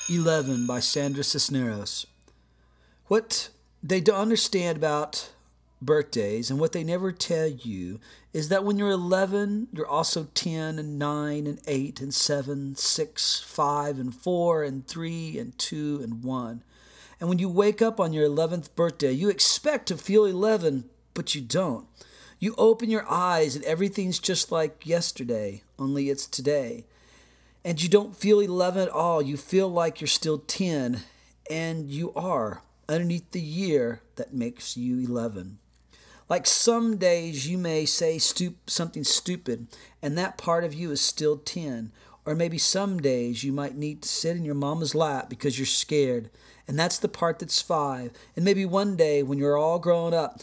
11 by Sandra Cisneros. What they don't understand about birthdays and what they never tell you is that when you're 11, you're also 10 and 9 and 8 and 7, 6, 5 and 4 and 3 and 2 and 1. And when you wake up on your 11th birthday, you expect to feel 11, but you don't. You open your eyes and everything's just like yesterday, only it's today. And you don't feel 11 at all. You feel like you're still 10, and you are, underneath the year that makes you 11. Like some days you may say something stupid, and that part of you is still 10. Or maybe some days you might need to sit in your mama's lap because you're scared, and that's the part that's 5. And maybe one day when you're all grown up,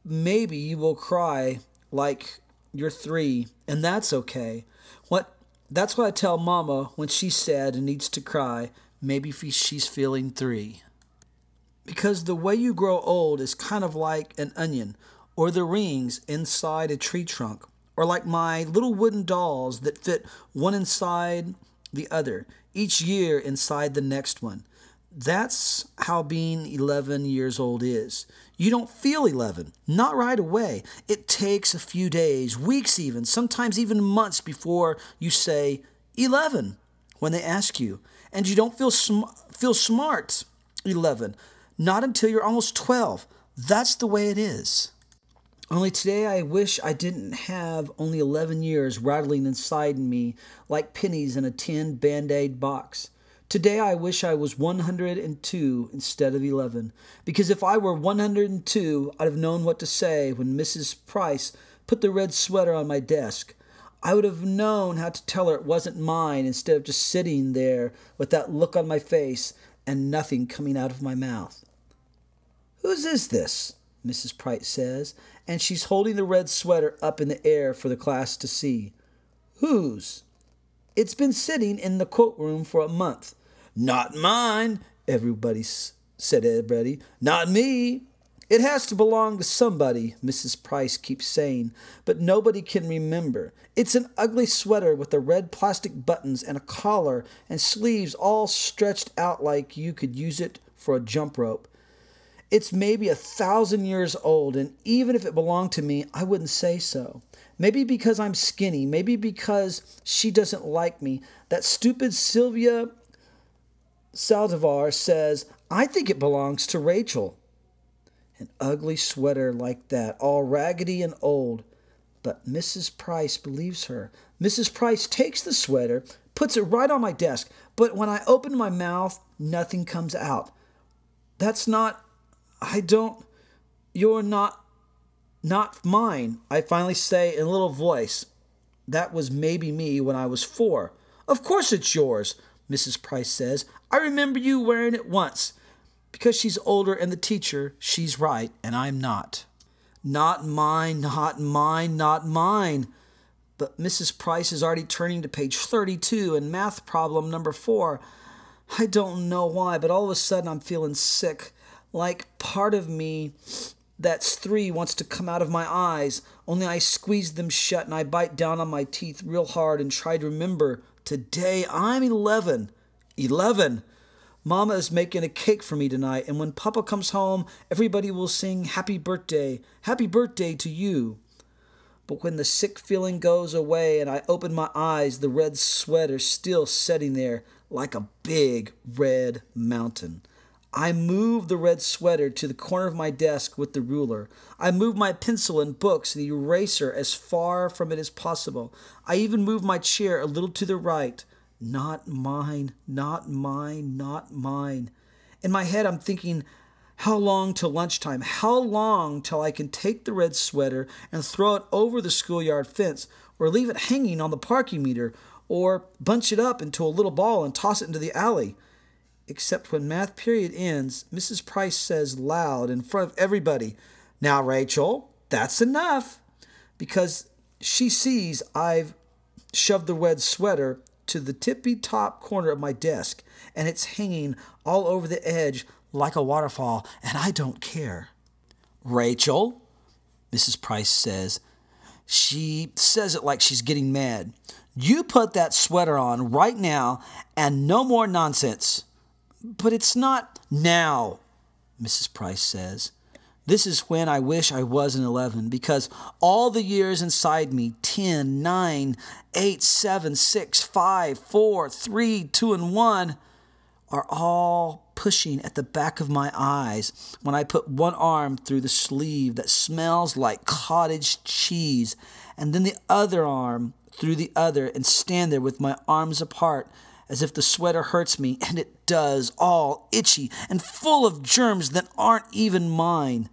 maybe you will cry like you're 3, and that's okay. That's what I tell Mama when she's sad and needs to cry. Maybe she's feeling 3. Because the way you grow old is kind of like an onion, or the rings inside a tree trunk, or like my little wooden dolls that fit one inside the other, each year inside the next one. That's how being 11 years old is. You don't feel 11, not right away. It takes a few days, weeks even, sometimes even months before you say 11 when they ask you. And you don't feel smart 11, not until you're almost 12. That's the way it is. Only today I wish I didn't have only 11 years rattling inside me like pennies in a tin Band-Aid box. Today I wish I was 102 instead of 11, because if I were 102, I'd have known what to say when Mrs. Price put the red sweater on my desk. I would have known how to tell her it wasn't mine instead of just sitting there with that look on my face and nothing coming out of my mouth. "Whose is this?" Mrs. Price says, and she's holding the red sweater up in the air for the class to see. "Whose?" "It's been sitting in the courtroom for a month." "Not mine," said everybody. "Not me." "It has to belong to somebody," Mrs. Price keeps saying, but nobody can remember. "It's an ugly sweater with the red plastic buttons and a collar and sleeves all stretched out like you could use it for a jump rope. It's maybe 1,000 years old, and even if it belonged to me, I wouldn't say so. Maybe because I'm skinny, maybe because she doesn't like me. That stupid Sylvia Saldivar says, I think it belongs to Rachel." An ugly sweater like that, all raggedy and old. But Mrs. Price believes her. Mrs. Price takes the sweater, puts it right on my desk, but when I open my mouth, nothing comes out. "You're not mine," I finally say in a little voice. That was maybe me when I was 4. "Of course it's yours," Mrs. Price says. "I remember you wearing it once." Because she's older and the teacher, she's right and I'm not. "Not mine, not mine, not mine." But Mrs. Price is already turning to page 32 and math problem number 4. I don't know why, but all of a sudden I'm feeling sick. Like part of me that's 3 wants to come out of my eyes, only I squeeze them shut and I bite down on my teeth real hard and try to remember, today I'm 11. 11! Mama is making a cake for me tonight, and when Papa comes home, everybody will sing happy birthday to you. But when the sick feeling goes away and I open my eyes, the red sweater's still sitting there like a big red mountain. I move the red sweater to the corner of my desk with the ruler. I move my pencil and books and the eraser as far from it as possible. I even move my chair a little to the right. Not mine, not mine, not mine. In my head I'm thinking, how long till lunchtime? How long till I can take the red sweater and throw it over the schoolyard fence, or leave it hanging on the parking meter, or bunch it up into a little ball and toss it into the alley? Except when math period ends, Mrs. Price says loud in front of everybody, "Now, Rachel, that's enough," because she sees I've shoved the red sweater to the tippy-top corner of my desk, and it's hanging all over the edge like a waterfall, and I don't care. "Rachel," Mrs. Price says. She says it like she's getting mad. "You put that sweater on right now, and no more nonsense." But it's not now, Mrs. Price says. This is when I wish I was an 11, because all the years inside me, 10, 9, 8, 7, 6, 5, 4, 3, 2, and 1, are all pushing at the back of my eyes when I put one arm through the sleeve that smells like cottage cheese, and then the other arm through the other, and stand there with my arms apart as if the sweater hurts me, and it does, all itchy and full of germs that aren't even mine.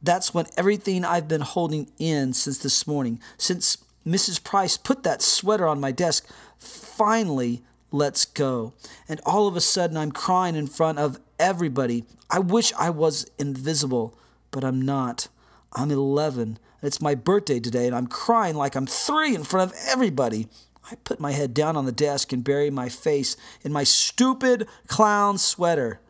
That's when everything I've been holding in since this morning, since Mrs. Price put that sweater on my desk, finally lets go. And all of a sudden I'm crying in front of everybody. I wish I was invisible, but I'm not. I'm 11. It's my birthday today, and I'm crying like I'm 3 in front of everybody. I put my head down on the desk and bury my face in my stupid clown sweater.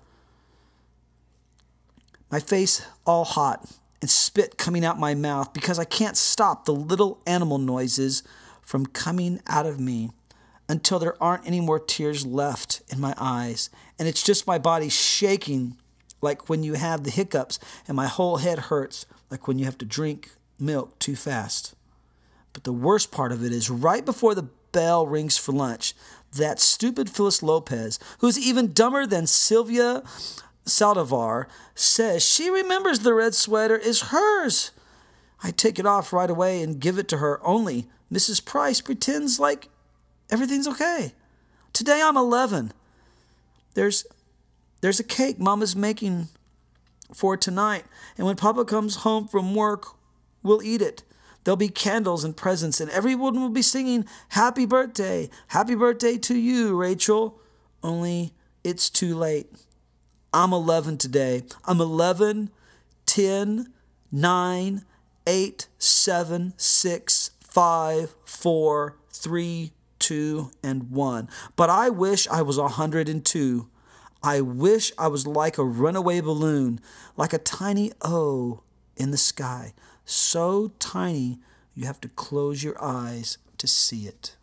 My face all hot and spit coming out my mouth because I can't stop the little animal noises from coming out of me until there aren't any more tears left in my eyes. And it's just my body shaking like when you have the hiccups, and my whole head hurts like when you have to drink milk too fast. But the worst part of it is right before the bell rings for lunch, that stupid Phyllis Lopez, who's even dumber than Sylvia Saldivar, says she remembers the red sweater is hers. I take it off right away and give it to her, only Mrs. Price pretends like everything's okay. Today I'm 11. There's a cake Mama's making for tonight, and when Papa comes home from work, we'll eat it. There'll be candles and presents, and everyone will be singing, "Happy birthday to you, Rachel." Only it's too late. I'm 11 today. I'm 11, 10, 9, 8, 7, 6, 5, 4, 3, 2, and 1. But I wish I was 102. I wish I was like a runaway balloon, like a tiny O in the sky. So tiny you have to close your eyes to see it.